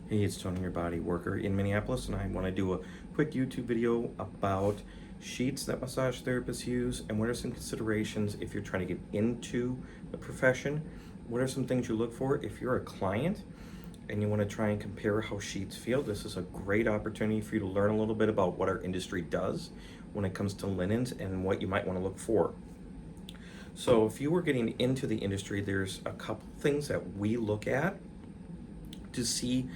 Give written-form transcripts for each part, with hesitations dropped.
Hey, it's Tony, your body worker in Minneapolis, and I want to do a quick YouTube video about sheets that massage therapists use and what are some considerations if you're trying to get into the profession. What are some things you look for if you're a client and you want to try and compare how sheets feel? This is a great opportunity for you to learn a little bit about what our industry does when it comes to linens and what you might want to look for. So if you were getting into the industry, there's a couple things that we look at to see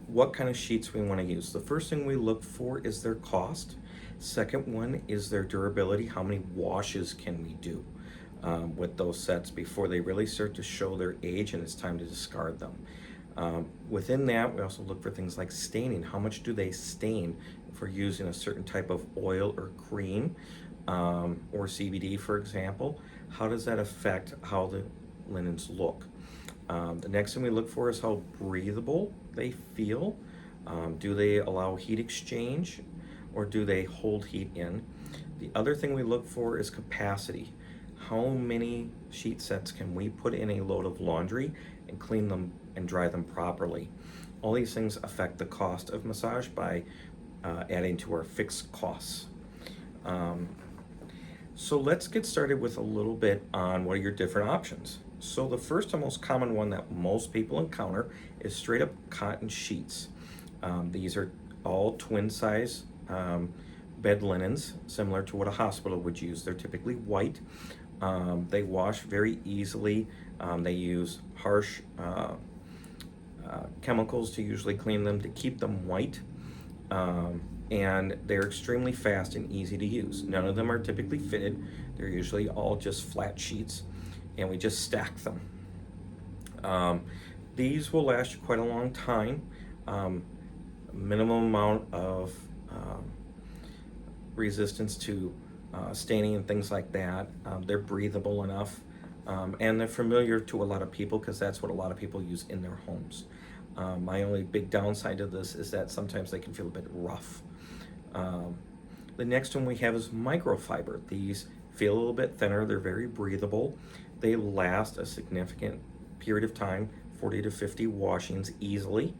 what kind of sheets we want to use. The first thing we look for is their cost. Second one is their durability. How many washes can we do with those sets before they really start to show their age and it's time to discard them. Within that, we also look for things like staining. How much do they stain if we're using a certain type of oil or cream or CBD, for example? How does that affect how the linens look? The next thing we look for is how breathable they feel. Do they allow heat exchange or do they hold heat in? The other thing we look for is capacity. How many sheet sets can we put in a load of laundry and clean them and dry them properly? All these things affect the cost of massage by adding to our fixed costs. So let's get started with a little bit on what are your different options. So the first and most common one that most people encounter is straight up cotton sheets. These are all twin size bed linens, similar to what a hospital would use. They're typically white. They wash very easily. They use harsh chemicals to usually clean them to keep them white. And they're extremely fast and easy to use. None of them are typically fitted. They're usually all just flat sheets, and we just stack them. These will last you quite a long time. Minimum amount of resistance to staining and things like that. They're breathable enough, and they're familiar to a lot of people because that's what a lot of people use in their homes. My only big downside to this is that sometimes they can feel a bit rough. The next one we have is microfiber. These feel a little bit thinner. They're very breathable. They last a significant period of time, 40 to 50 washings easily,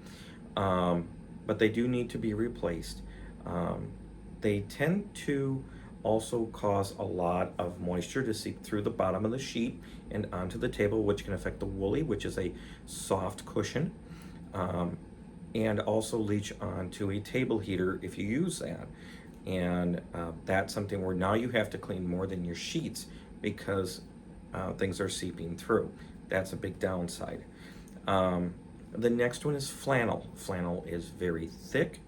but they do need to be replaced. They tend to also cause a lot of moisture to seep through the bottom of the sheet and onto the table, which can affect the woolly, which is a soft cushion, and also leach onto a table heater if you use that. And that's something where now you have to clean more than your sheets because things are seeping through. That's a big downside. The next one is flannel. Flannel is very thick,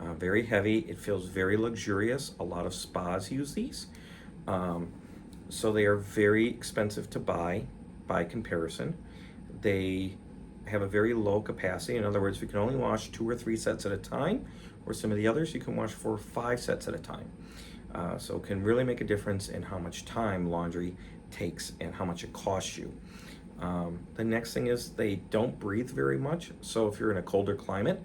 very heavy. It feels very luxurious. A lot of spas use these. So they are very expensive to buy by comparison. They have a very low capacity. In other words, you can only wash 2 or 3 sets at a time, or some of the others you can wash 4 or 5 sets at a time. So it can really make a difference in how much time laundry takes and how much it costs you. The next thing is they don't breathe very much. So if you're in a colder climate,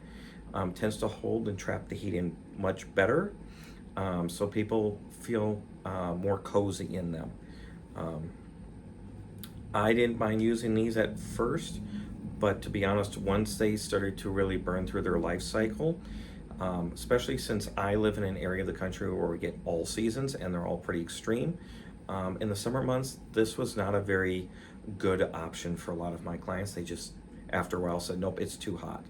tends to hold and trap the heat in much better. So people feel more cozy in them. I didn't mind using these at first, but to be honest, once they started to really burn through their life cycle, especially since I live in an area of the country where we get all seasons and they're all pretty extreme, in the summer months, this was not a very good option for a lot of my clients. They just, after a while, said, nope, it's too hot.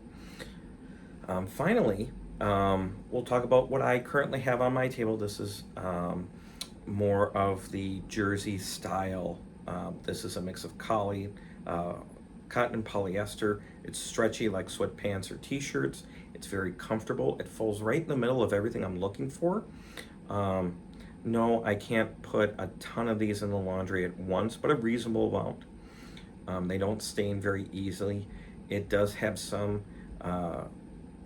Finally, we'll talk about what I currently have on my table. This is more of the jersey style. This is a mix of cotton and polyester. It's stretchy like sweatpants or t-shirts. It's very comfortable. It falls right in the middle of everything I'm looking for. No, I can't put a ton of these in the laundry at once, but a reasonable amount. They don't stain very easily. It does have some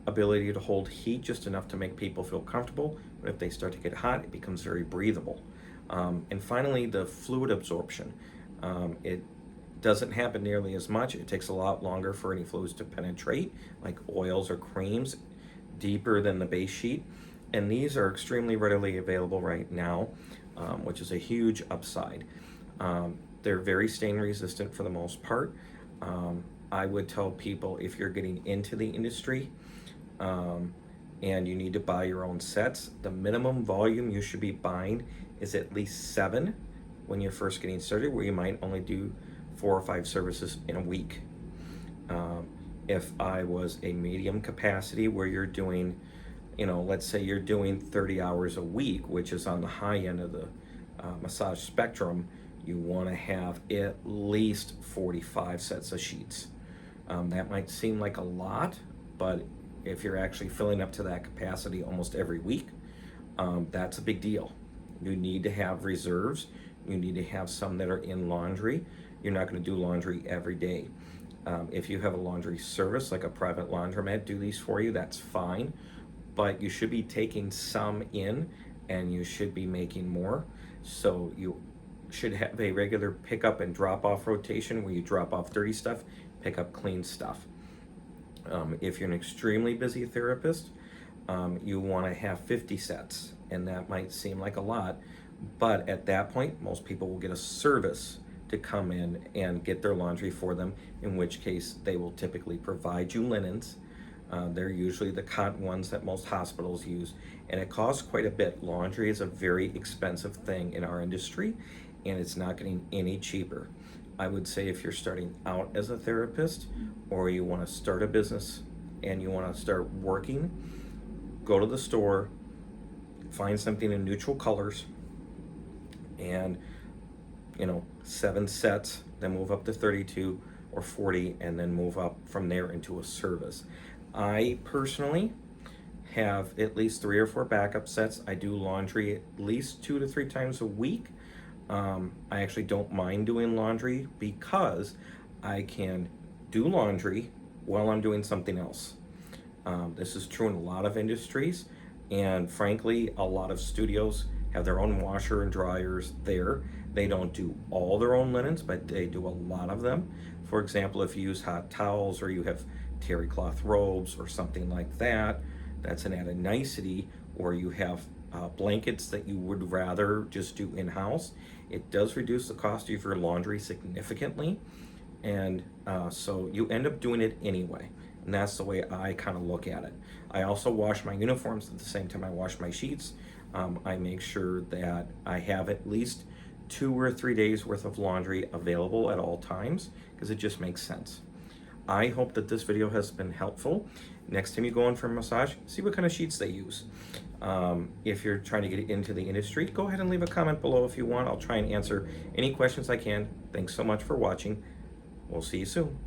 ability to hold heat, just enough to make people feel comfortable, but if they start to get hot, it becomes very breathable. And finally, the fluid absorption. It doesn't happen nearly as much. It takes a lot longer for any fluids to penetrate, like oils or creams, deeper than the base sheet. And these are extremely readily available right now, which is a huge upside. They're very stain resistant for the most part. I would tell people if you're getting into the industry, um, and you need to buy your own sets, the minimum volume you should be buying is at least 7 when you're first getting started, where you might only do 4 or 5 services in a week. Um, if I was a medium capacity where you're doing, let's say you're doing 30 hours a week, which is on the high end of the massage spectrum, you want to have at least 45 sets of sheets. That might seem like a lot, but if you're actually filling up to that capacity almost every week, that's a big deal. You need to have reserves. You need to have some that are in laundry. You're not going to do laundry every day. If you have a laundry service like a private laundromat do these for you, that's fine, but you should be taking some in and you should be making more. So you should have a regular pickup and drop off rotation where you drop off dirty stuff, pick up clean stuff. If you're an extremely busy therapist, you want to have 50 sets, and that might seem like a lot, but at that point, most people will get a service to come in and get their laundry for them, in which case they will typically provide you linens. They're usually the cotton ones that most hospitals use, and it costs quite a bit. Laundry is a very expensive thing in our industry, and it's not getting any cheaper. I would say if you're starting out as a therapist or you want to start a business and you want to start working, go to the store, find something in neutral colors, and 7 sets, then move up to 32 or 40, and then move up from there into a service. I personally have at least 3 or 4 backup sets. I do laundry at least 2 to 3 times a week. I actually don't mind doing laundry because I can do laundry while I'm doing something else. This is true in a lot of industries, and frankly, a lot of studios have their own washer and dryers there. They don't do all their own linens, but they do a lot of them. For example, if you use hot towels or you have terry cloth robes or something like that, that's an added nicety. Or you have blankets that you would rather just do in-house. It does reduce the cost of your laundry significantly, and so you end up doing it anyway. And that's the way I kind of look at it. I also wash my uniforms at the same time I wash my sheets. I make sure that I have at least 2 or 3 days worth of laundry available at all times, because it just makes sense. I hope that this video has been helpful. Next time you go in for a massage, see what kind of sheets they use. If you're trying to get into the industry, go ahead and leave a comment below if you want. I'll try and answer any questions I can. Thanks so much for watching. We'll see you soon.